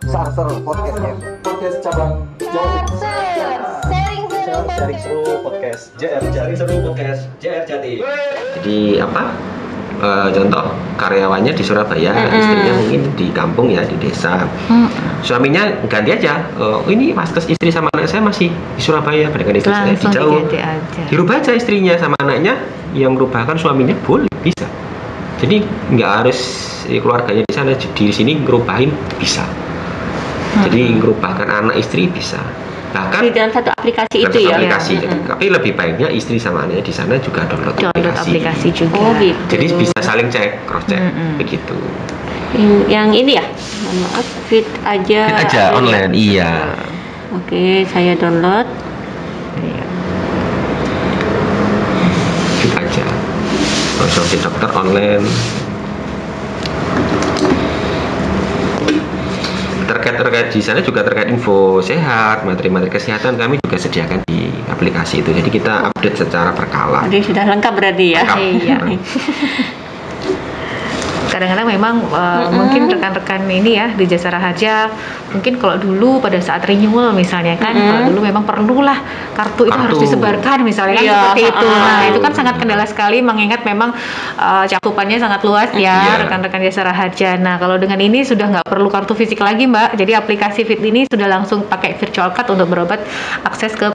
Sarser podcastnya. Podcast cabang Sharing seru podcast JR Jati. Jadi apa? Contoh karyawannya di Surabaya, istrinya mungkin di kampung ya, di desa. Suaminya ganti aja. Ini vaskes istri sama anak saya masih di Surabaya, padahal istri saya di jauh. Dirubah aja istrinya sama anaknya, yang merubahkan suaminya boleh, bisa. Jadi nggak harus keluarganya di sana, di sini ngerubahin bisa. Jadi ngerubahkan anak istri bisa. Bahkan di dalam satu aplikasi itu ya. Aplikasi. Tapi lebih baiknya istri sama anaknya di sana juga download aplikasi juga. Oh, gitu. Jadi bisa saling cek, cross check begitu. Yang ini ya, maaf, fit aja online, iya. Oke, saya download. Fit aja. Konsultasi dokter online. Terkait di sana juga terkait info sehat, materi-materi kesehatan kami juga sediakan di aplikasi itu. Jadi kita update secara berkala. Jadi sudah lengkap berarti ya. Iya. Kadang-kadang memang mungkin rekan-rekan ini ya di Jasara Harja, mungkin kalau dulu pada saat renewal misalnya kan, kalau dulu memang perlulah kartu itu harus disebarkan misalnya kan seperti itu. Nah itu kan sangat kendala sekali mengingat memang cakupannya sangat luas ya rekan-rekan Jasara Harja. Nah kalau dengan ini sudah nggak perlu kartu fisik lagi Mbak, jadi aplikasi Fit ini sudah langsung pakai virtual card untuk berobat akses ke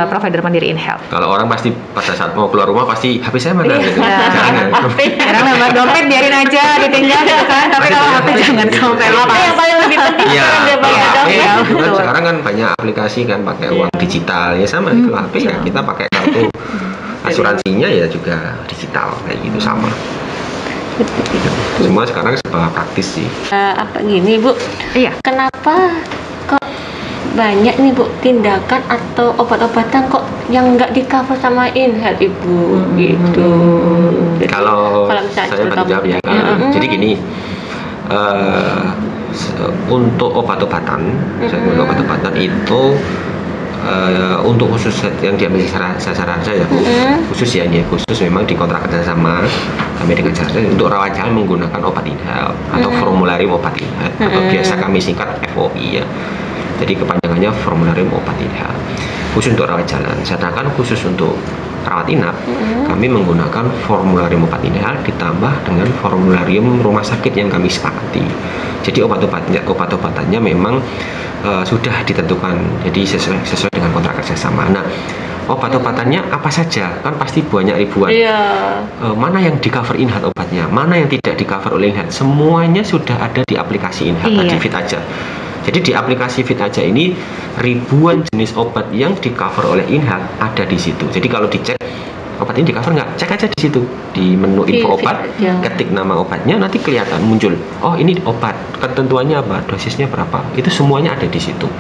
provider Mandiri InHealth. Kalau orang pasti pada saat mau keluar rumah pasti HP saya mana gitu. Jarang Mbak, dompet biarin aja ditinggal gitu kan, tapi kalau HP jangan sampai lupa. Yang paling lebih penting sekarang dia pakai dompet. Sekarang kan banyak aplikasi kan pakai uang digital ya sama itu HP ya kita pakai kartu asuransinya ya juga digital kayak gitu sama. Semua sekarang serba praktis sih. Apa gini Bu? Iya. Kenapa kok banyak nih Bu tindakan atau obat-obatan kok yang nggak di cover sama InHealth Ibu gitu? Kalau saya bantu jawab ya. Jadi gini, untuk obat-obatan itu untuk khusus yang diambil sasaran saya khusus ya ini khusus memang dikontrak kerjasama kami dengan Jasara untuk rawat jalan menggunakan obat InHealth atau formularium obat InHealth atau biasa kami singkat FOI ya. Jadi kepanjangannya formularium obat InHealth khusus untuk rawat jalan. Sedangkan khusus untuk rawat inap kami menggunakan formularium obat InHealth ditambah dengan formularium rumah sakit yang kami sepakati. Jadi obat-obatannya memang sudah ditentukan. Jadi sesuai dengan kontrak kerjasama. Nah, obat-obatannya apa saja? Kan pasti banyak ribuan. Mana yang di cover InHealth obatnya? Mana yang tidak di cover oleh InHealth? Semuanya sudah ada di aplikasi InHealth di Fit aja. Jadi di aplikasi Fit aja ini ribuan jenis obat yang di cover oleh InHealth ada di situ. Jadi kalau dicek obat ini di cover nggak, cek aja di situ di menu info obat, ketik nama obatnya nanti kelihatan muncul. Oh ini obat, ketentuannya apa, dosisnya berapa, itu semuanya ada di situ.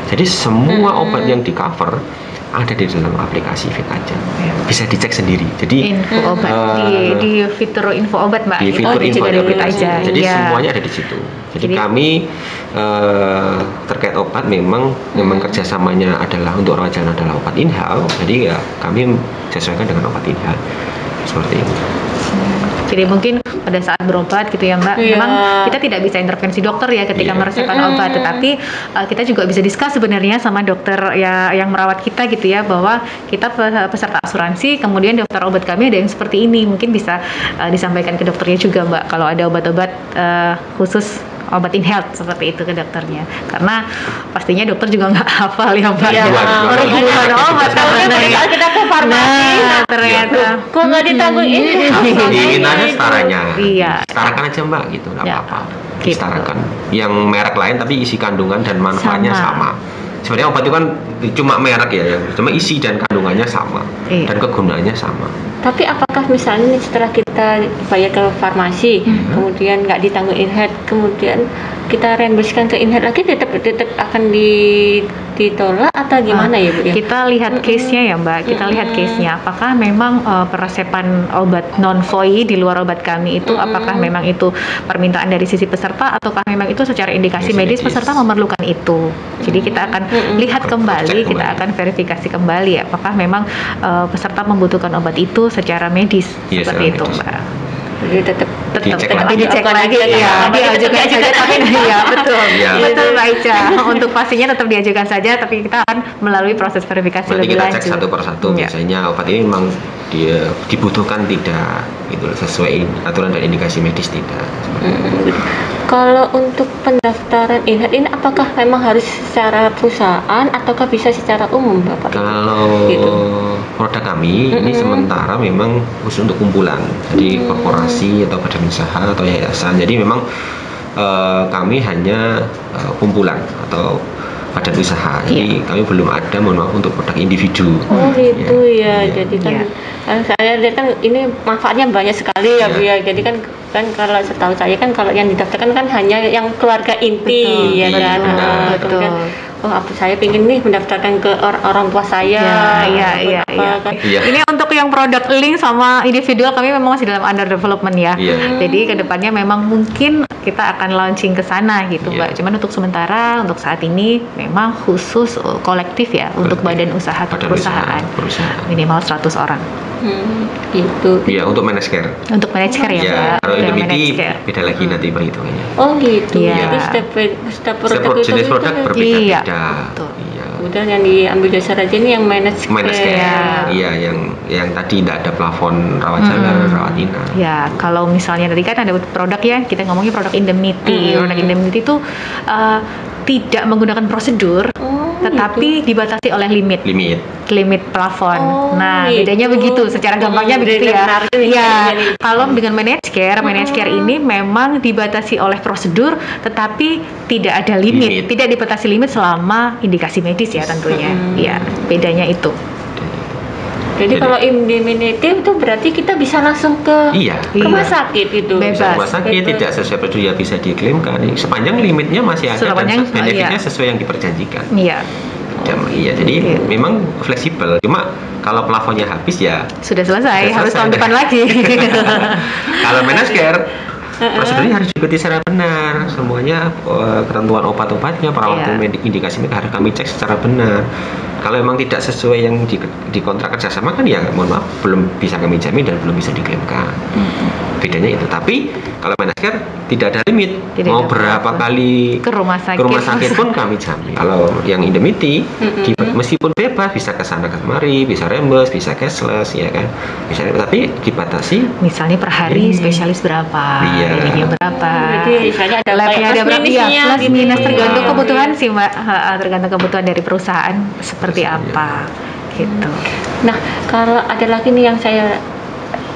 Jadi semua obat yang di cover ada di dalam aplikasi Fit aja, bisa dicek sendiri. Jadi info obat di fitur info obat Mbak. Di fitur info obat aja. Jadi semuanya ada di situ. Jadi kami terkait obat memang kerjasamanya adalah untuk rawat jalan adalah obat InHealth. Jadi ya kami sesuaikan dengan obat InHealth seperti itu. Jadi mungkin pada saat berobat gitu ya Mbak, memang kita tidak bisa intervensi dokter ya ketika meresepkan obat, tetapi kita juga bisa diskus sebenarnya sama dokter ya yang merawat kita gitu ya, bahwa kita peserta asuransi, kemudian daftar obat kami ada yang seperti ini, mungkin bisa disampaikan ke dokternya juga Mbak kalau ada obat-obat khusus obat InHealth seperti itu ke dokternya, karena pastinya dokter juga nggak hafal ya Mbak. Ribuan obat kalau kita ke farmasi ternyata kok nggak ditanggung ini. Diminanya setaranya. Iya. Setarakan aja Mbak gitu, nggak apa-apa. Disetarakan. Yang merek lain tapi isi kandungan dan manfaatnya sama. Sebenarnya obat itu kan cuma merek ya, cuma isi dan kandungannya sama dan kegunaannya sama. Tapi apakah misalnya setelah kita bayar ke farmasi, kemudian nggak ditanggung InHealth, kemudian kita reimbursekan ke InHealth lagi, tetap akan ditolak atau gimana ya Bu? Kita lihat case-nya ya Mbak, kita lihat case-nya. Apakah memang peresepan obat non-FOI di luar obat kami itu, apakah memang itu permintaan dari sisi peserta, ataukah memang itu secara indikasi medis peserta memerlukan itu. Jadi kita akan lihat kembali, kita akan verifikasi kembali apakah memang peserta membutuhkan obat itu secara medis, seperti itu Mbak. Jadi tetap Dicek tapi lagi. dicek lagi Iya. ya, diajukan saja tapi iya betul. Iya. Betul Mbak Ica. Untuk pastinya tetap diajukan saja tapi kita akan melalui proses verifikasi Nanti lebih kita lanjut. cek satu persatu, Iya. biasanya obat ini memang dia dibutuhkan tidak gitu sesuai aturan dan indikasi medis tidak. Kalau untuk pendaftaran INHEAD ini apakah memang harus secara perusahaan ataukah bisa secara umum, Bapak? Kalau Gitu. produk kami ini sementara memang khusus untuk kumpulan, jadi korporasi atau badan usaha atau yayasan. Jadi memang kami hanya kumpulan atau badan usaha. Jadi kami belum ada, mohon maaf, untuk produk individu. Oh gitu ya, Iya. jadi kan Iya. saya lihat kan ini manfaatnya banyak sekali ya Bu Iya. ya. Jadi kan kalau setahu saya kan kalau yang didaftarkan kan hanya yang keluarga inti Betul, ya kan. betul, Kemudian betul. saya ingin nih mendaftarkan ke orang tua saya. Iya. Kan. Iya. Ini untuk yang produk link sama individual kami memang masih dalam under development ya. Iya. Jadi kedepannya memang mungkin kita akan launching ke sana gitu Iya. Mbak. Cuman untuk sementara, untuk saat ini memang khusus kolektif ya untuk badan usaha atau Badan perusahaan. perusahaan. Minimal 100 orang. Gitu. Iya, untuk managed care. Untuk managed care ya Iya, Mbak. kalau Untuk Indemnity managed care. beda lagi nanti perhitungannya. Oh gitu. Iya. Jadi setiap produk itu Jenis produk Iya, berbeda-beda. betul. Iya. Kemudian yang diambil dasar aja ini yang managed Managed care. care. Iya, yang tadi tidak ada plafon rawat jalan, rawat inap. Ya, kalau misalnya tadi kan ada produk ya, kita ngomongin produk indemnity. Produk indemnity itu tidak menggunakan prosedur, tetapi dibatasi oleh limit plafon. Oh, Nah, gitu. bedanya begitu, secara gampangnya begitu ya. Menarik nih, Ya, kayaknya nih. kalau dengan managed care ini memang dibatasi oleh prosedur, tetapi tidak ada limit. Tidak dibatasi limit selama indikasi medis ya tentunya. Ya, bedanya itu. Jadi kalau indemnity itu berarti kita bisa langsung ke Iya. rumah Iya. sakit itu. Bebas. Rumah sakit Bebas. tidak sesuai prosedur ya bisa diklaimkan sepanjang limitnya masih ada Sepanjang, dan benefitnya iya. sesuai yang diperjanjikan. Iya, Iya, jadi memang fleksibel. Cuma kalau plafonnya habis ya sudah selesai, Sudah harus selesai. tahun depan lagi. kalau managed care prosedurnya harus diikuti secara benar. Semuanya ketentuan obat-obatnya, perawatan medik, indikasi medik harus kami cek secara benar. Kalau memang tidak sesuai yang di kontrak kerjasama kan ya mohon maaf belum bisa kami jamin dan belum bisa diklaimkan. Bedanya itu. Tapi kalau managed care tidak ada limit. Tidak Mau ada berapa plafon. kali Ke rumah sakit. pun kami jamin. Kalau yang indemnity meskipun bebas bisa ke sana kemari, bisa reimburse, bisa cashless ya kan. Bisa, tapi dibatasi. Misalnya per hari spesialis berapa, Iya. kliniknya berapa, Jadi misalnya ada labnya kayak ada plus berapa, minusnya iya, plus gitu. minus tergantung Iya. kebutuhan sih Mbak. Tergantung kebutuhan dari perusahaan seperti Iya. apa gitu. Nah, kalau ada lagi nih yang saya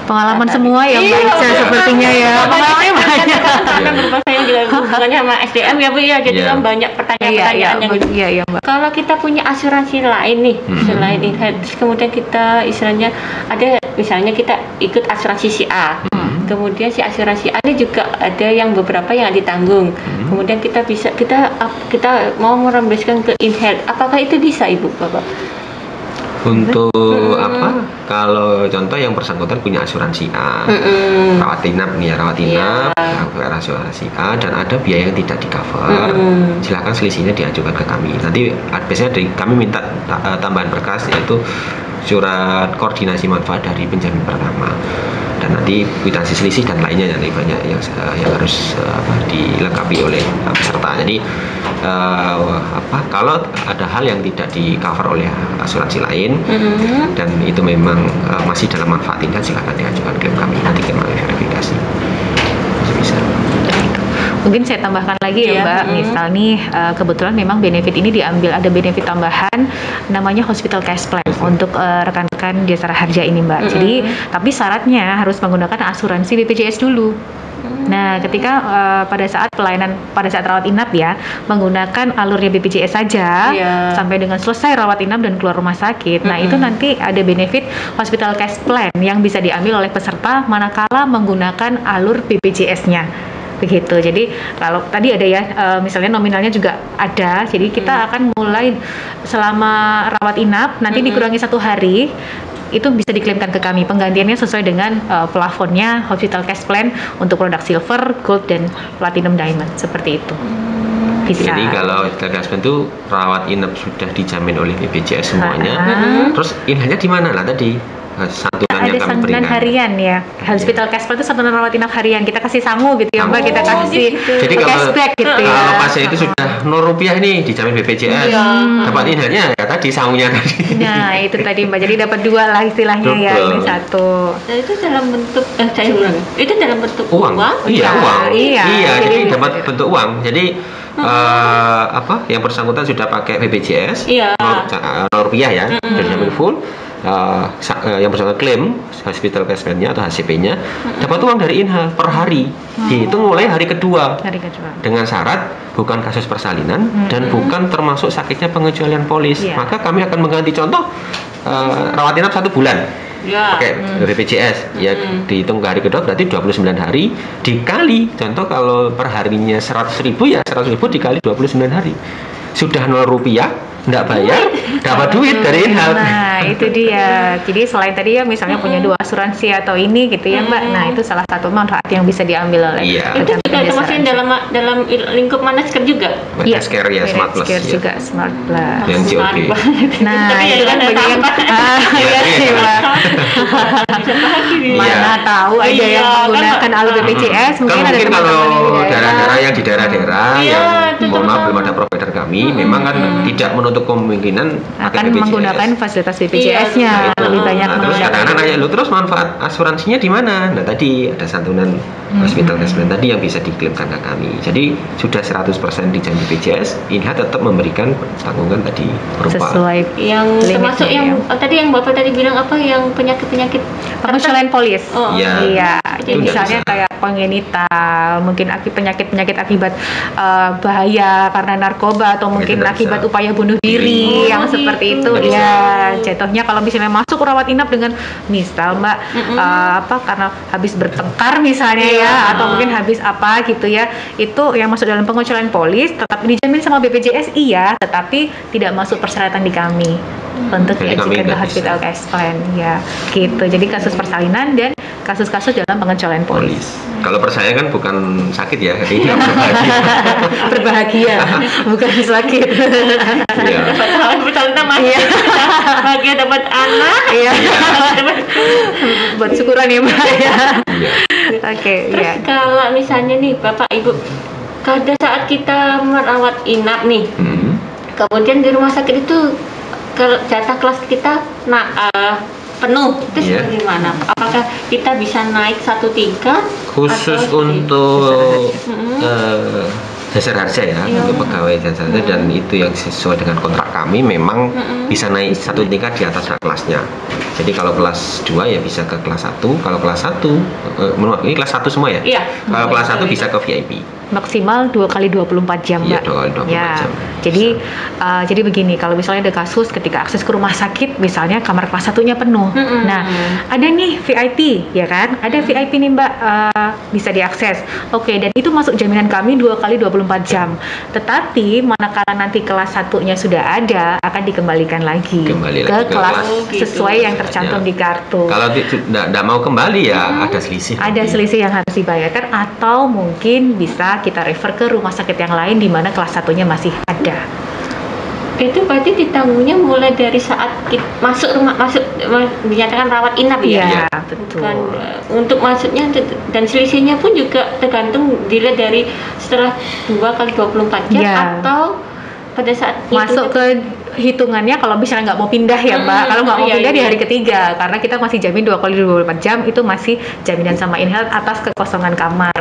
Pengalaman semua ya Mbak Iya, Ica sepertinya ya. Pengalamannya banyak. karena berupa saya juga hubungannya sama SDM ya Bu ya, jadi Iya. kan banyak pertanyaan-pertanyaan yang Iya Mbak. kalau kita punya asuransi lain nih selain INHEAD, terus kemudian kita istilahnya ada misalnya kita ikut asuransi si A, kemudian si asuransi A ini juga ada yang beberapa yang ditanggung, kemudian kita mau merembeskan ke INHEAD, apakah itu bisa Ibu Bapak? Untuk apa? Kalau contoh yang bersangkutan punya asuransi A, rawat inap nih ya, rawat inap, asuransi A dan ada biaya yang tidak di cover, silakan selisihnya diajukan ke kami. Nanti biasanya kami minta tambahan berkas yaitu surat koordinasi manfaat dari penjamin pertama dan nanti kwitansi selisih dan lainnya yang banyak yang harus dilengkapi oleh peserta. Jadi kalau ada hal yang tidak di cover oleh asuransi lain dan itu memang masih dalam manfaat tingkat, silakan diajukan klaim kami, nanti kami verifikasi. Bisa. Mungkin saya tambahkan lagi ya Mbak, misal nih kebetulan memang benefit ini diambil, ada benefit tambahan namanya hospital cash plan untuk rekan-rekan Jasara Harja ini Mbak. Jadi tapi syaratnya harus menggunakan asuransi BPJS dulu. Nah, ketika pada saat rawat inap ya, menggunakan alurnya BPJS saja sampai dengan selesai rawat inap dan keluar rumah sakit. Nah, itu nanti ada benefit hospital cash plan yang bisa diambil oleh peserta manakala menggunakan alur BPJS-nya. Begitu. Jadi kalau tadi ada ya misalnya nominalnya juga ada, jadi kita akan mulai selama rawat inap nanti dikurangi 1 hari itu bisa diklaimkan ke kami, penggantiannya sesuai dengan plafonnya hospital cash plan untuk produk silver, gold dan platinum diamond seperti itu. Bisa. Jadi kalau hospital cash plan itu rawat inap sudah dijamin oleh BPJS semuanya, terus inhalnya di mana lah tadi? santunan ada yang kami santunan berikan. harian ya. Hospital cash plan itu santunan rawat inap harian. Kita kasih sangu gitu ya Mbak, kita kasih Jadi kalau cashback gitu ya. kalau pasien itu sudah Rp0 nih dijamin BPJS, dapat inhalnya ya tadi sangunya tadi. Nah itu tadi Mbak, jadi dapat dua lah istilahnya ya, Betul. ini satu. Nah, itu dalam bentuk saya ulang. Itu dalam bentuk Uang. Iya, uang. Iya. Jadi dapat bentuk uang. Jadi yang bersangkutan sudah pakai BPJS, Iya. Rp0 ya, dijamin full. Yang bersangkutan klaim hospital cash plan-nya atau HCP-nya dapat uang dari inhal per hari. Dihitung mulai hari kedua. Hari kedua. Dengan syarat bukan kasus persalinan dan bukan termasuk sakitnya pengecualian polis. Iya. Maka kami akan mengganti contoh rawat inap 1 bulan Ya. pakai BPJS ya, dihitung ke hari kedua berarti 29 hari dikali, contoh kalau per harinya 100.000 ya 100.000 dikali 29 hari sudah Rp0, nggak bayar, dapat duit dari inhal. Nah itu dia. Jadi selain tadi ya misalnya punya dua asuransi atau ini gitu ya Mbak. Nah itu salah satu manfaat yang bisa diambil oleh Iya. Itu juga termasuk dalam lingkup Manasker juga. Healthcare ya, Smart Plus Care ya. juga Smart Plus. Yang COD. Nah Tapi itu kan ada bagi yang tambah. iya sih Mbak. Mana Iya. tahu aja Iya, yang menggunakan kan- alu BPJS Kan mungkin ada mungkin kalau teman-teman yang di daerah-daerah yang di daerah-daerah Iya, yang itu mohon maaf teman-teman. belum ada provider kami, memang kan tidak menutup kemungkinan pakai akan BPJS. menggunakan fasilitas BPJS-nya Nah, itu. lebih banyak Nah, terus menggunakan. kadang-kadang nanya, lu terus manfaat asuransinya di mana? Nah tadi ada santunan hospital cash plan tadi yang bisa diklaimkan ke kami. Jadi sudah 100% dijamin BPJS, Inha tetap memberikan tanggungan tadi berupa Sesuai Yang limitnya termasuk yang ya. tadi yang Bapak tadi bilang apa yang penyakit-penyakit pengecualian polis. Oh, Iya. Iya, jadi Itu nggak misalnya bisa. kayak pengenital, mungkin penyakit-penyakit akibat bahaya karena narkoba atau mungkin nggak akibat bisa. upaya bunuh diri Oh, yang gitu. seperti itu Nggak bisa. ya. Jatuhnya kalau misalnya masuk rawat inap dengan misal Mbak karena habis bertengkar misalnya ya atau mungkin habis apa gitu ya, itu yang masuk dalam pengecualian polis tetap dijamin sama BPJS iya, tetapi tidak masuk persyaratan di kami untuk Jadi kami diajukan ke nggak hospital bisa. cash plan ya gitu. Jadi kasus persalinan dan kasus-kasus dalam pengecualian polis. polis. Kalau percaya kan bukan sakit ya, ini yang berbahagia. Berbahagia bukan sakit. Iya. betul nama bahagia dapat anak. Iya. Buat syukuran ya Mbak ya. Iya. Oke, Terus iya. kalau misalnya nih Bapak Ibu pada saat kita merawat inap nih, kemudian di rumah sakit itu jatah kelas kita penuh, itu Iya. bagaimana? Apakah kita bisa naik satu tingkat? Khusus atau untuk Mm-mm. dasar harga ya, Iya. untuk pegawai dasar harga dan itu yang sesuai dengan kontrak kami memang bisa naik satu tingkat di atas kelasnya. Jadi kalau kelas 2 ya bisa ke kelas 1, kalau kelas 1 ini kelas 1 semua ya? Iya. Kalau kelas 1 bisa ke VIP. Maksimal 2 kali 24 jam Iya, Mbak. 2 kali 24 Ya. jam. Jadi begini, kalau misalnya ada kasus ketika akses ke rumah sakit misalnya kamar kelas 1-nya penuh. Nah, ada nih VIP ya kan? Ada VIP nih Mbak, bisa diakses. Oke, dan itu masuk jaminan kami 2 kali 24 jam. Tetapi manakala nanti kelas 1-nya sudah ada, akan dikembalikan lagi Kembali ke lagi ke kelas kelas. sesuai yang tercantum di kartu. Kalau tidak mau kembali ya ada selisih. Ada selisih yang harus dibayarkan atau mungkin bisa kita refer ke rumah sakit yang lain di mana kelas 1-nya masih ada. Itu berarti ditanggungnya mulai dari saat masuk dinyatakan rawat inap ya? Iya, betul. Bukan, untuk masuknya dan selisihnya pun juga tergantung dilihat dari setelah 2 kali 24 jam Iya. atau pada saat Masuk ke hitungannya kalau misalnya nggak mau pindah ya Mbak. Kalau nggak mau Iya, pindah di iya. hari ketiga, karena kita masih jamin 2 kali 24 jam itu masih jaminan sama Inhealth atas kekosongan kamar,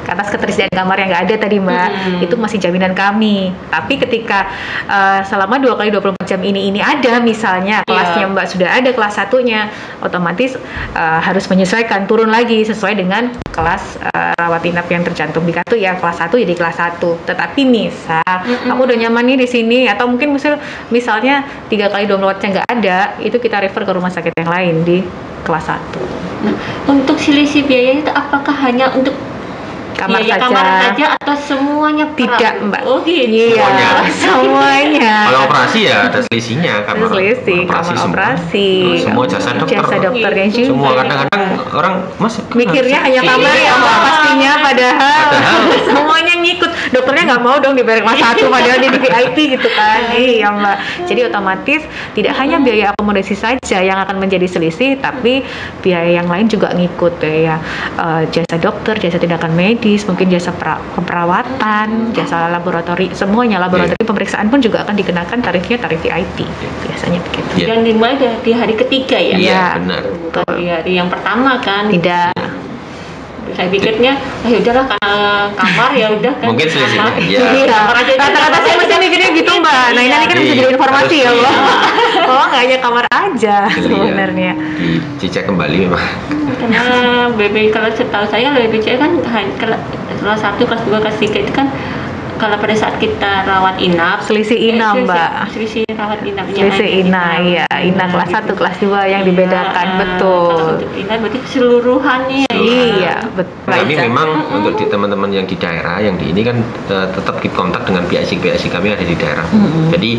atas ketersediaan kamar yang nggak ada tadi Mbak, itu masih jaminan kami. Tapi ketika selama 2 kali 24 jam ini ada misalnya kelasnya Mbak sudah ada kelas 1-nya, otomatis harus menyesuaikan turun lagi sesuai dengan kelas rawat inap yang tercantum di kartu ya, kelas 1 jadi kelas 1. Tetapi misal aku udah nyaman nih di sini, atau mungkin misalnya 3 kali 24 jam nggak ada, itu kita refer ke rumah sakit yang lain di kelas 1. Untuk selisih biayanya itu apakah hanya untuk Kamar biaya saja. kamar saja atau semuanya per- Tidak Mbak. Oh gitu. Iya, Semuanya. semuanya. Kalau operasi ya ada selisihnya kamar Selisih, kamar semua. operasi. Semua jasa dokter. Jasa dokternya juga. Semua kadang-kadang orang mas Mikirnya hanya kamar ya Mbak pastinya, padahal semuanya ngikut. dokternya nggak mau dong dibayar kelas 1 padahal dia di VIP gitu kan. Iya Mbak. Jadi otomatis tidak hanya biaya akomodasi saja yang akan menjadi selisih, tapi biaya yang lain juga ngikut ya. Jasa dokter, jasa tindakan medis, mungkin jasa keperawatan, jasa laboratori, semuanya laboratori pemeriksaan pun juga akan dikenakan tarifnya tarif VIP. Biasanya begitu. Dan dimulai di hari ketiga ya? Iya, benar. Bukan di hari yang pertama kan? Tidak. Saya pikirnya, ya udahlah kamar ya udah kan. Mungkin selisihnya, iya. Kamar aja. Rata-rata saya masih mikirnya gitu Mbak. Nah ini kan bisa jadi informasi ya harus Mbak. Oh nggak hanya kamar aja sebenarnya. Dicek kembali memang. Karena kalau setahu saya BPJS kan kelas 1, kelas 2, kelas 3 itu kan kalau pada saat kita rawat inap, selisih inap Mbak. Selisih rawat inapnya. Selisih inap, iya. Inap kelas 1, kelas 2 yang dibedakan, betul. Kalau untuk inap berarti keseluruhannya. Iya, betul. Nah, ini memang untuk di teman-teman yang di daerah, yang di ini kan tetap keep kontak dengan PIC kami yang ada di daerah. Jadi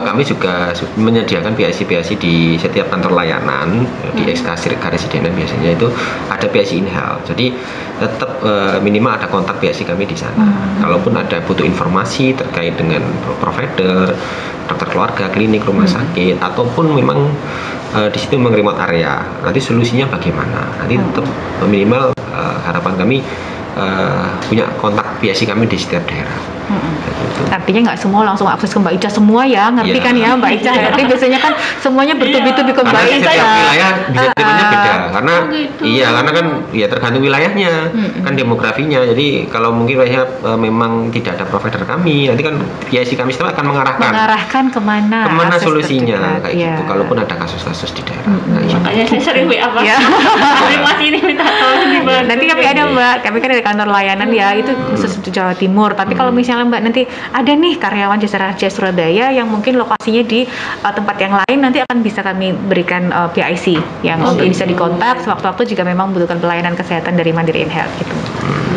kami juga menyediakan PIC di setiap kantor layanan di ekskasi karesidenan biasanya itu ada PIC in-health. Jadi tetap minimal ada kontak PIC kami di sana. Kalaupun ada butuh informasi terkait dengan provider, dokter keluarga, klinik, rumah sakit, ataupun memang di situ memang remote area. Nanti solusinya bagaimana? Nanti tetap minimal harapan kami punya kontak PIC kami di setiap daerah. Artinya nggak semua langsung akses ke Mbak Ica semua ya, ngerti kan ya Mbak Ica? Tapi biasanya kan semuanya bertubi-tubi ke Mbak Ica ya. Setiap wilayah bisa terimanya beda, karena karena kan ya tergantung wilayahnya, kan demografinya. Jadi kalau mungkin wilayahnya memang tidak ada provider kami, nanti kan PIC kami setelah akan mengarahkan kemana solusinya kayak gitu. Kalaupun ada kasus-kasus di daerah. Makanya saya sering WA Pak. Masih ini minta tolong dibantu. Nanti kami ada Mbak, kami kan dari kantor layanan ya, itu khusus di Jawa Timur. Tapi kalau misalnya Mbak nanti ada nih karyawan Jasa Raja Surabaya yang mungkin lokasinya di tempat yang lain, nanti akan bisa kami berikan PIC yang bisa dikontak sewaktu-waktu jika memang membutuhkan pelayanan kesehatan dari Mandiri in-health gitu.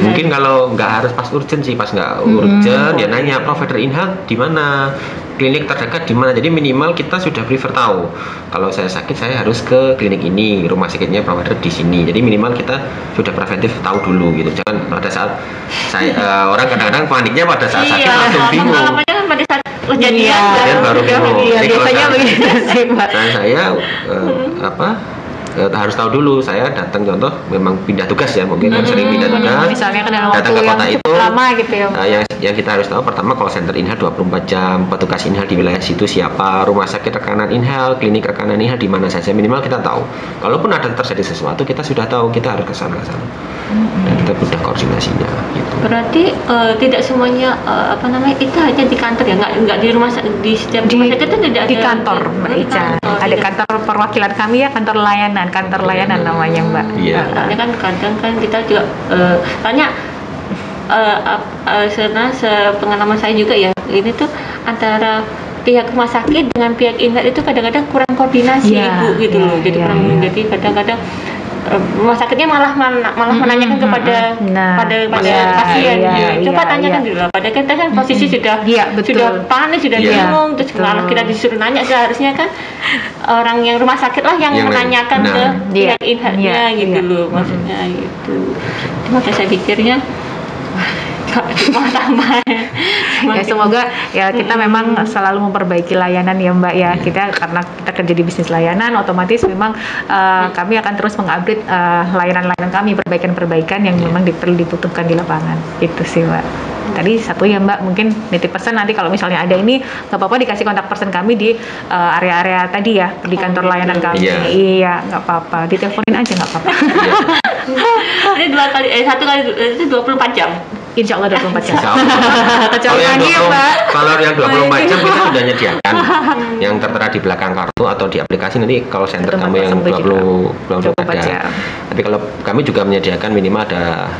Mungkin kalau nggak harus pas urgent sih, pas nggak urgent dia nanya provider in-health di mana, klinik terdekat di mana. Jadi minimal kita sudah prefer tahu. Kalau saya sakit saya harus ke klinik ini, rumah sakitnya provider di sini. Jadi minimal kita sudah preventif tahu dulu gitu. Jangan pada saat saya orang kadang-kadang paniknya pada saat sakit langsung bingung. Pengalamannya kan pada saat kejadian Baru bingung. Jadi Biasanya begitu sih Mbak. Saya harus tahu dulu. Saya datang contoh memang pindah tugas ya, mungkin kan sering pindah tugas, misalnya kan dalam datang waktu ke kota yang itu lama gitu ya Mbak. yang kita harus tahu pertama call center in-health 24 jam, petugas in-health di wilayah situ siapa, rumah sakit rekanan in-health, klinik rekanan in-health di mana saja, minimal kita tahu. Kalaupun ada terjadi sesuatu kita sudah tahu, kita harus ke sana dan kita mudah koordinasinya gitu. Berarti tidak semuanya itu hanya di kantor ya, nggak di rumah di setiap rumah sakit itu tidak di ada kantor Mbak Ica. Ada kantor perwakilan kami ya, kantor layanan namanya Mbak. Iya. Soalnya kan kadang kan kita juga tanya pengalaman saya juga ya, ini tuh antara pihak rumah sakit dengan pihak in-health itu kadang-kadang kurang koordinasi Ibu gitu loh. Jadi jadi kadang-kadang rumah sakitnya malah menanyakan kepada pasien. Coba tanyakan dulu. Padahal kita kan posisi sudah panik, sudah bingung, terus malah kita disuruh nanya. Seharusnya kan orang yang rumah sakit lah yang menanyakan ke pihak in-health-nya gitu loh, maksudnya gitu. Makanya saya pikirnya ya semoga ya kita memang selalu memperbaiki layanan ya Mbak ya. Kita karena kita kerja di bisnis layanan, otomatis memang kami akan terus mengupdate layanan-layanan kami, perbaikan-perbaikan yang memang perlu dibutuhkan di lapangan. Itu sih Mbak. Tadi satu ya Mbak, mungkin nitip pesan nanti kalau misalnya ada ini nggak apa-apa dikasih kontak person kami di area-area tadi ya, di kantor layanan kami. Iya, nggak apa-apa, diteleponin aja nggak apa-apa. Ini satu kali itu 24 jam. Insya Allah 24 jam. Kalau yang 24 jam kita sudah nyediakan yang tertera di belakang kartu atau di aplikasi, nanti kalau center kami yang 24 jam. Tapi kalau kami juga menyediakan minimal ada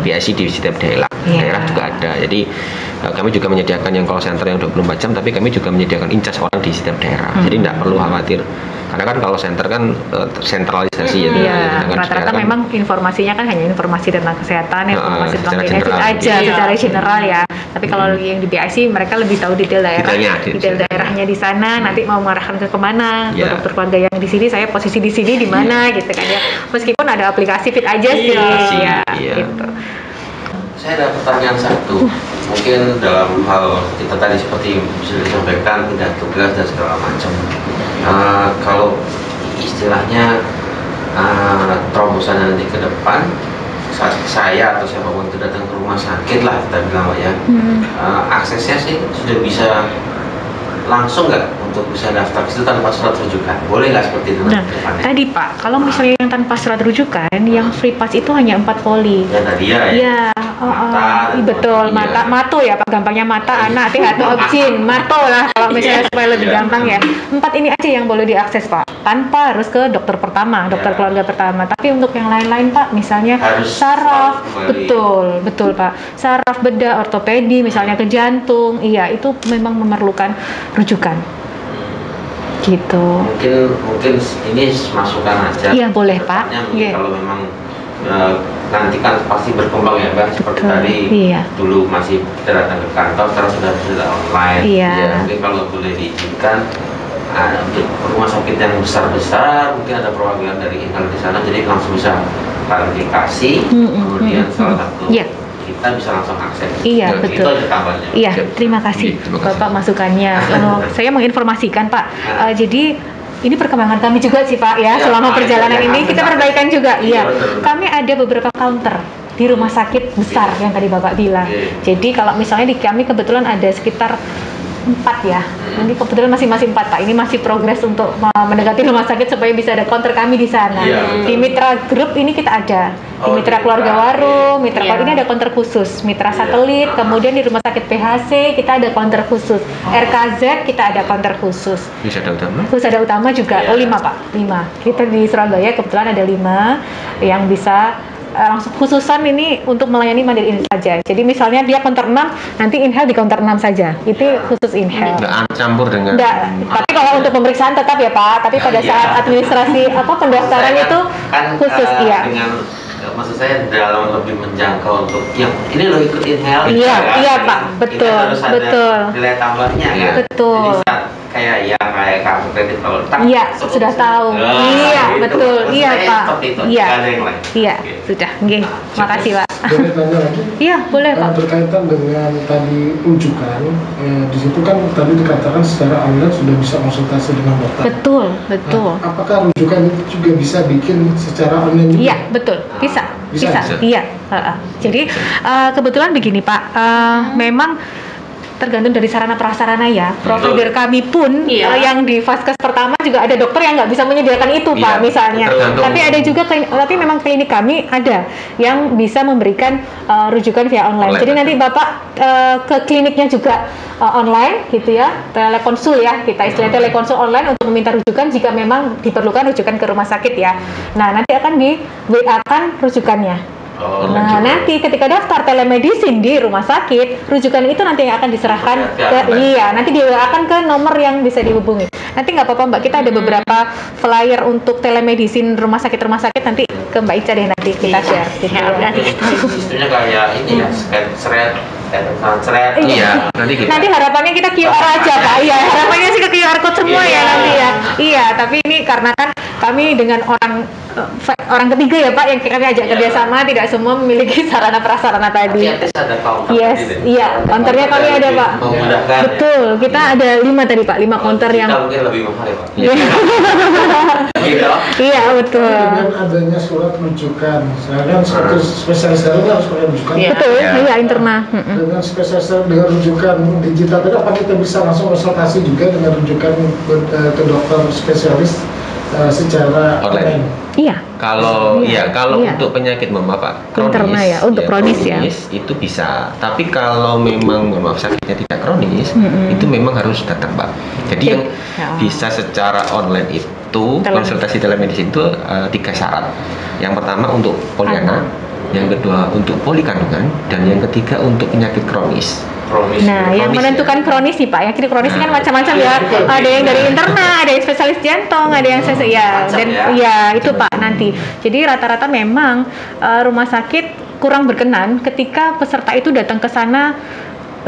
PIC di setiap daerah juga ada. Jadi kami juga menyediakan yang call center yang 24 jam, tapi kami juga menyediakan in charge orang di setiap daerah. Jadi tidak perlu khawatir. Karena kan kalau center kan sentralisasi rata-rata kan memang informasinya kan hanya informasi tentang kesehatan, informasi tentang benefit aja secara general ya. Tapi kalau yang di PIC mereka lebih tahu detail daerahnya di sana, nanti mau mengarahkan ke kemana, dokter keluarga yang di sini, saya posisi di sini di mana gitu kan ya. Meskipun ada aplikasi fit aja sih gitu. Saya ada pertanyaan satu. Mungkin dalam hal kita tadi seperti bisa disampaikan pindah tugas dan segala macam. Kalau istilahnya terobosan nanti ke depan, saat saya atau siapapun itu datang ke rumah sakit lah kita bilang Pak ya, aksesnya sih sudah bisa langsung nggak untuk bisa daftar itu tanpa surat rujukan? Boleh nggak seperti itu? Nah, tadi Pak, kalau misalnya yang tanpa surat rujukan, yang free pass itu hanya 4 poli. Ya tadi ya. Iya, betul, iya. mato ya Pak, gampangnya mata, anak, hati, objin, mato lah kalau misalnya supaya lebih gampang ya. 4 ini aja yang boleh diakses Pak, tanpa harus ke dokter pertama, dokter keluarga pertama. Tapi untuk yang lain-lain Pak, misalnya Harus saraf, kembali. betul Pak, saraf, bedah, ortopedi, misalnya ke jantung, iya itu memang memerlukan rujukan. Gitu. Mungkin ini masukan aja. Iya boleh Pak. Tepatnya mungkin Iya. kalau memang nanti kan pasti berkembang ya Mbak, seperti Betul. tadi Iya. dulu masih datang ke kantor, sekarang sudah online. Iya. Ya, mungkin kalau boleh diizinkan untuk rumah sakit yang besar-besar mungkin ada perwakilan dari Intel di sana, jadi langsung bisa klarifikasi. Kemudian salah satu Iya. kita bisa langsung akses. Iya, Dan betul. Itu aja tambahnya. Iya, Siap. terima kasih Iya, terima kasih. Bapak masukannya. Saya menginformasikan Pak, jadi ini perkembangan kami juga sih Pak ya, Ya, selama perjalanan ya, ini kita benar. perbaikan juga. Iya, Iya, benar. kami ada beberapa counter di rumah sakit besar yang tadi Bapak bilang. Oke. Jadi kalau misalnya di kami kebetulan ada sekitar 4 ya. Ini kebetulan masih 4 Pak. Ini masih progres untuk mendekati rumah sakit supaya bisa ada counter kami di sana. Iya, betul. Di Mitra Group ini kita ada. Di Oh, Mitra di Keluarga Mitra. Warung, Mitra Iya. ini ada counter khusus. Mitra Iya. Satelit, kemudian di rumah sakit PHC kita ada counter khusus. RKZ kita ada counter khusus. Bisa ada utama? Terus ada utama juga, Iya. 5 Pak, 5. Kita di Surabaya kebetulan ada 5 yang bisa langsung khususan ini untuk melayani mandiri ini saja. Jadi misalnya dia counter 6, nanti inhale di counter 6 saja. Itu khusus inhale. Nggak campur dengan. Enggak, tapi kalau untuk pemeriksaan tetap ya Pak, tapi pada Iya. saat administrasi pendaftaran Saya itu kan, khusus iya. Dengan maksud saya dalam lebih menjangkau untuk yang ini lo ikut inhale. Iya, kan? iya, Ini- Pak. ini Betul, harus ada betul. nilai tambahnya kan. Betul. Jadi saat kayak kartu kredit kalau tak. Iya, sudah tahu. Iya, gitu. betul. Maksud Iya, saya Pak. seperti itu, Iya. nggak ada yang lain. Iya, Oke. sudah. Nggih. Makasih, Pak. Boleh tanya lagi? Iya, boleh, Pak. Berkaitan dengan tadi rujukan, di situ kan tadi dikatakan secara online sudah bisa konsultasi dengan dokter. Betul, betul. Nah, apakah rujukan itu juga bisa bikin secara online juga? Iya, betul. Bisa. Bisa, Bisa. bisa. Iya. Jadi kebetulan begini, Pak. Memang tergantung dari sarana prasarana ya. Provider kami pun Iya. yang di vaskes pertama juga ada dokter yang nggak bisa menyediakan itu, Iya, Pak, misalnya. tergantung. Tapi ada juga tapi memang klinik kami ada yang bisa memberikan rujukan via online. Online. Jadi nanti Bapak ke kliniknya juga online gitu ya, telekonsul ya, kita istilahnya telekonsul online untuk meminta rujukan jika memang diperlukan rujukan ke rumah sakit ya. Nah, nanti akan di WA-kan rujukannya. Oh, Nah, gitu. nanti ketika daftar telemedicine di rumah sakit, rujukan itu nanti yang akan diserahkan nanti di WA-kan ke nomor yang bisa dihubungi. Nanti nggak apa-apa Mbak, kita ada beberapa flyer untuk telemedicine rumah sakit nanti ke Mbak Ica deh nanti kita share. Gitu ya. nanti Sistemnya kayak ini ya, seret. Iya. Nanti kita. Nanti harapannya kita QR aja Pak. Iya, harapannya sih ke QR code semua ya nanti ya. Iya, tapi ini karena kan kami dengan orang ketiga ya Pak yang kami ajak Iya. kerjasama, tidak semua memiliki sarana prasarana tadi. Nanti ada counter. Yes, tadi deh. iya, counternya kami ada Pak. Memudahkan. Betul, kita ada 5 tadi Pak, 5 counter yang Kita mungkin lebih mahal ya Pak. Iya. Gitu. Iya, betul. Dengan adanya surat rujukan, misalkan spesialis darah harus pakai rujukan. Iya. Betul, Iya. iya interna. Dengan spesialis dengan rujukan digital tadi, apa kita bisa langsung konsultasi juga dengan rujukan ke dokter spesialis secara Online. Iya. Kalau Iya, kalau iya. untuk penyakit Pak Interna ya, untuk kronis ya. itu bisa. Tapi kalau memang sakitnya tidak kronis, itu memang harus datang Pak. Jadi yang Ya. bisa secara online itu konsultasi telemedicine itu 3 syarat. Yang pertama untuk poliana, yang kedua untuk poli kandungan, dan yang ketiga untuk penyakit kronis. Nah, yang menentukan kronis nih Pak, ya kira kronis kan macam-macam ya. Ada yang dari interna, ada yang spesialis jantung, ada yang dan ya itu Pak nanti. Jadi rata-rata memang rumah sakit kurang berkenan ketika peserta itu datang ke sana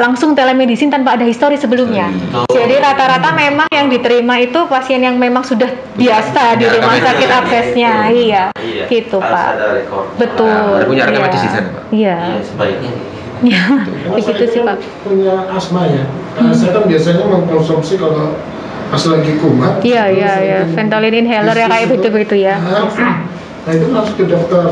langsung telemedicine tanpa ada histori sebelumnya. Jadi rata-rata memang yang diterima itu pasien yang memang sudah biasa di rumah sakit aksesnya. Iya. Gitu, Pak. Harus ada rekor. Betul. Punya rekam Iya. medis di sana, Pak. Iya. Iya, sebaiknya Iya. Karena Begitu saya sih, kan Pak. punya asma ya. Saya kan biasanya mengkonsumsi kalau pas lagi kumat. Iya, terus iya, iya. lagi Ventolin inhaler ya kayak bisnis itu. begitu ya. Nah itu harus ke dokter,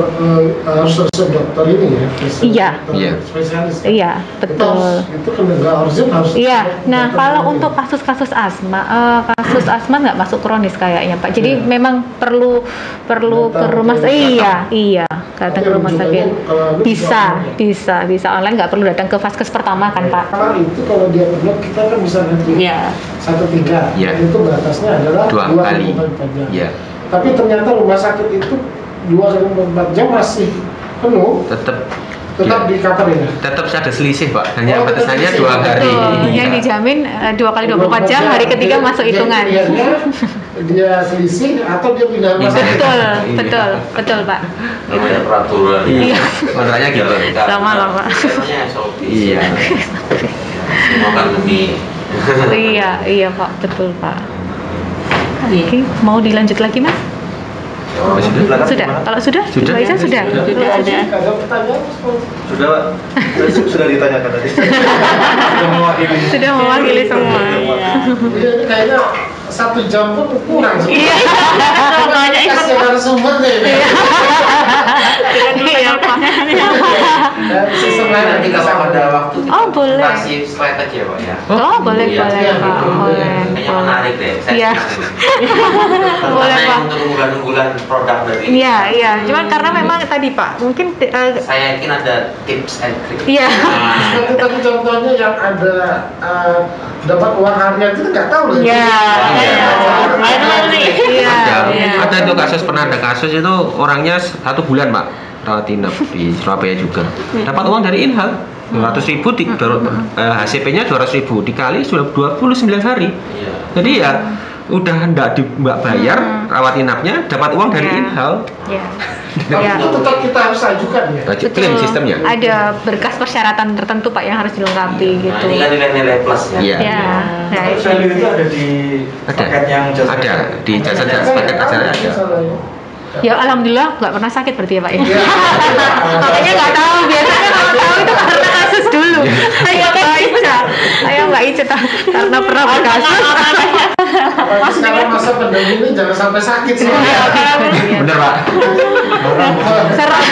harus resep dokter ini ya. resep Iya. dokter Iya. Spesialis. Iya, betul. Itu kan nggak harus. Iya, nah dokter kalau ini. untuk kasus asma nggak masuk kronis kayaknya Pak. Jadi Iya. memang perlu ke Datang rumah ke- sakit. Iya, datang Tapi ke rumah rujukannya sakit. kalau Bisa online, nggak perlu datang ke vaskes pertama kan Pak. Kalau itu kalau dia perlu kita kan bisa nanti Iya. 1/3. Iya. Itu batasnya adalah 2 kali. 24 jam. Iya. Tapi ternyata rumah sakit itu 2/24 jam masih penuh, Tetap tetap iya. di cover ya. Tetap ada selisih, Pak. Hanya Oh, tetap batasannya selisih. 2 hari. Betul, yang dijamin 2 kali 24 jam, hari ketiga Dia- masuk dia hitungan. pilihannya dia selisih atau dia pindah rumah sakit. Betul Pak. namanya peraturan. Iya. Makanya gitu. Sama lah, Pak. Namanya SOP. Iya. Semua kan demi Iya Pak, betul Pak. Iya. Oke, mau dilanjut lagi Mas? Sudah. Kalau sudah? Sudah. Mbak Ica sudah. Sudah ada. Ada pertanyaan? Sudah, Pak. Sudah ditanyakan tadi. Sudah mewakili. Sudah mewakili semua. Iya. Iya, ini kayaknya 1 jam pun kurang sih. Iya. Banyak Kasih ikut. narasumber nih. Iya Pak. Sistem lain Nanti kita kalau sama. ada waktu kita Oh, boleh. kasih slide aja, Pak ya. Oh, boleh Iya, Pak. iya, Boleh. Kayaknya menarik deh. Saya Iya. senang. Boleh, Terutama Pak. yang untuk unggulan-unggulan produk dari. Iya. Cuman karena memang tadi Pak, mungkin Saya yakin ada tips and trick. iya. Nanti tadi contohnya yang ada dapat uang harian itu nggak tahu loh. Iya. Iya. Ada itu kasus, pernah ada kasus itu orangnya 1 bulan, Pak, rawat inap di Surabaya juga. Dapat uang dari Inhal 200.000, HCP-nya 200.000 dikali sudah 29 hari. Iya. Jadi ya udah mbak bayar rawat inapnya, dapat uang dari Iya. Inhal. Iya. Tapi Iya. itu tetap kita harus ajukan ya. Klaim sistemnya. Ada berkas persyaratan tertentu Pak yang harus dilengkapi Nah, gitu. ini kan nilai-nilai plusnya. Iya. Ya. Nah, Kalau itu. value itu ada di Ada. paket yang jasa. Ada di jasa paket acaranya ada. Ya alhamdulillah nggak pernah sakit berarti ya Pak ya. Iya. Makanya nggak tahu, biasanya kalau tahu itu karena kasus dulu. Saya Mbak Ica karena pernah berkasus. Apalagi sekarang masa pandemi ini jangan sampai sakit sih. Bener, Pak. Serem.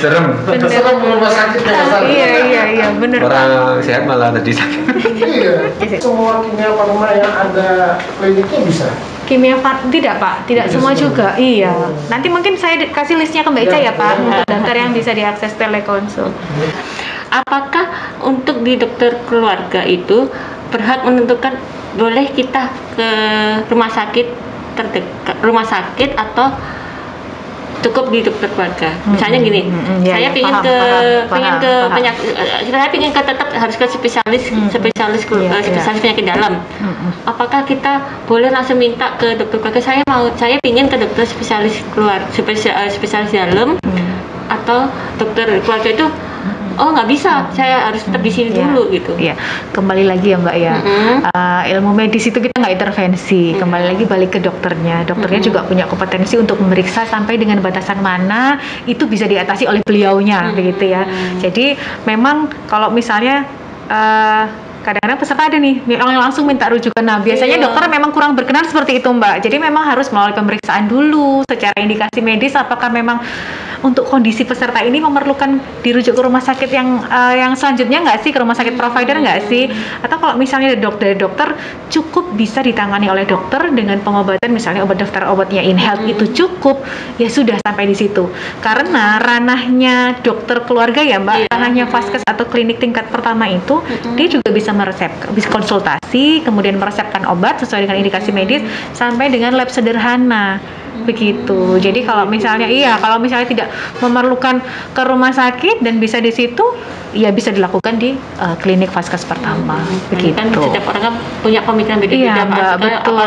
Serem. Bener. Serem ke rumah sakit jangan sampai. Iya bener Pak. Orang sehat malah tadi sakit. Iya. Semua kimia farma yang ada kliniknya bisa. Kimia tidak Pak, tidak semua juga. Iya. Nanti mungkin saya kasih listnya ke Mbak Ica ya Pak, untuk daftar yang bisa diakses telekonsul. Apakah untuk di dokter keluarga itu berhak menentukan boleh kita ke rumah sakit terdekat, rumah sakit atau cukup di dokter keluarga? Misalnya gini, Ya, saya ya, pingin paham. penyakit, saya pingin ke tetap harus ke spesialis spesialis Iya, spesialis penyakit dalam. Apakah kita boleh langsung minta ke dokter keluarga? Saya pingin ke dokter spesialis spesialis dalam atau dokter keluarga itu? Oh nggak bisa, saya harus tetap di sini dulu gitu. Iya, kembali lagi ya Mbak ya. Ilmu medis itu kita nggak intervensi. Kembali lagi balik ke dokternya. Dokternya juga punya kompetensi untuk memeriksa sampai dengan batasan mana itu bisa diatasi oleh beliaunya, begitu ya. Jadi memang kalau misalnya kadang-kadang peserta ada nih yang langsung minta rujukan. Nah biasanya dokter memang kurang berkenan seperti itu Mbak. Jadi memang harus melalui pemeriksaan dulu secara indikasi medis apakah memang untuk kondisi peserta ini memerlukan dirujuk ke rumah sakit yang selanjutnya nggak sih, ke rumah sakit provider nggak sih, atau kalau misalnya dari dokter cukup bisa ditangani oleh dokter dengan pengobatan misalnya obat daftar obatnya InHealth itu cukup, ya sudah sampai di situ. Karena ranahnya dokter keluarga ya Mbak, ranahnya vaskes atau klinik tingkat pertama itu dia juga bisa bisa konsultasi, kemudian meresepkan obat sesuai dengan indikasi medis sampai dengan lab sederhana. Begitu. Jadi kalau misalnya tidak memerlukan ke rumah sakit dan bisa di situ, ya bisa dilakukan di klinik vaskes pertama. Begitu. Kan setiap orang kan punya pemikiran beda-beda. Iya, Mbak, betul.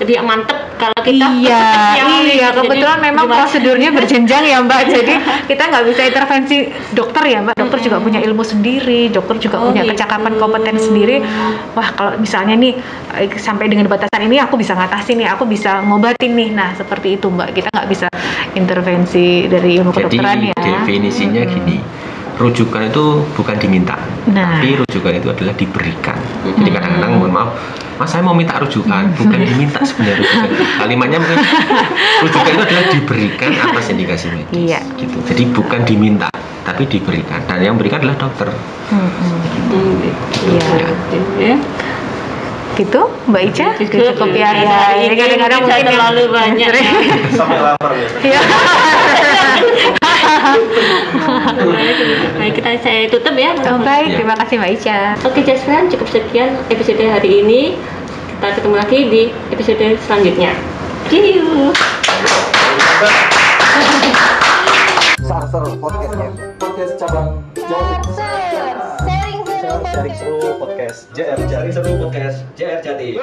Lebih yang mantep Kalau kita iya kebetulan memang prosedurnya berjenjang ya Mbak. Jadi kita nggak bisa intervensi dokter ya Mbak. Dokter juga punya ilmu sendiri, dokter juga punya kecakapan kompeten sendiri. Wah kalau misalnya nih sampai dengan batasan ini aku bisa ngatasin nih, aku bisa ngobatin nih. Nah seperti itu Mbak. Kita nggak bisa intervensi dari ilmu kedokteran ya. Jadi definisinya gini, rujukan itu bukan diminta, tapi rujukan itu adalah diberikan. Jadi kadang-kadang mohon maaf, Mas saya mau minta rujukan, bukan diminta sebenarnya rujukan. Kalimatnya mungkin rujukan itu adalah diberikan atas indikasi medis. Gitu. Jadi bukan diminta, tapi diberikan. Dan yang berikan adalah dokter. Gitu Mbak Ica, cukup ya. Ini kadang-kadang mungkin terlalu banyak. Sampai lapar ya. Baik, saya tutup ya. Baik, terima kasih Mbak Ica. Oke, Just Friends, cukup sekian episode hari ini. Kita ketemu lagi di episode selanjutnya. See you. Podcast cabang Jaring Seru Podcast JR Jaring Seru Podcast JR Jati.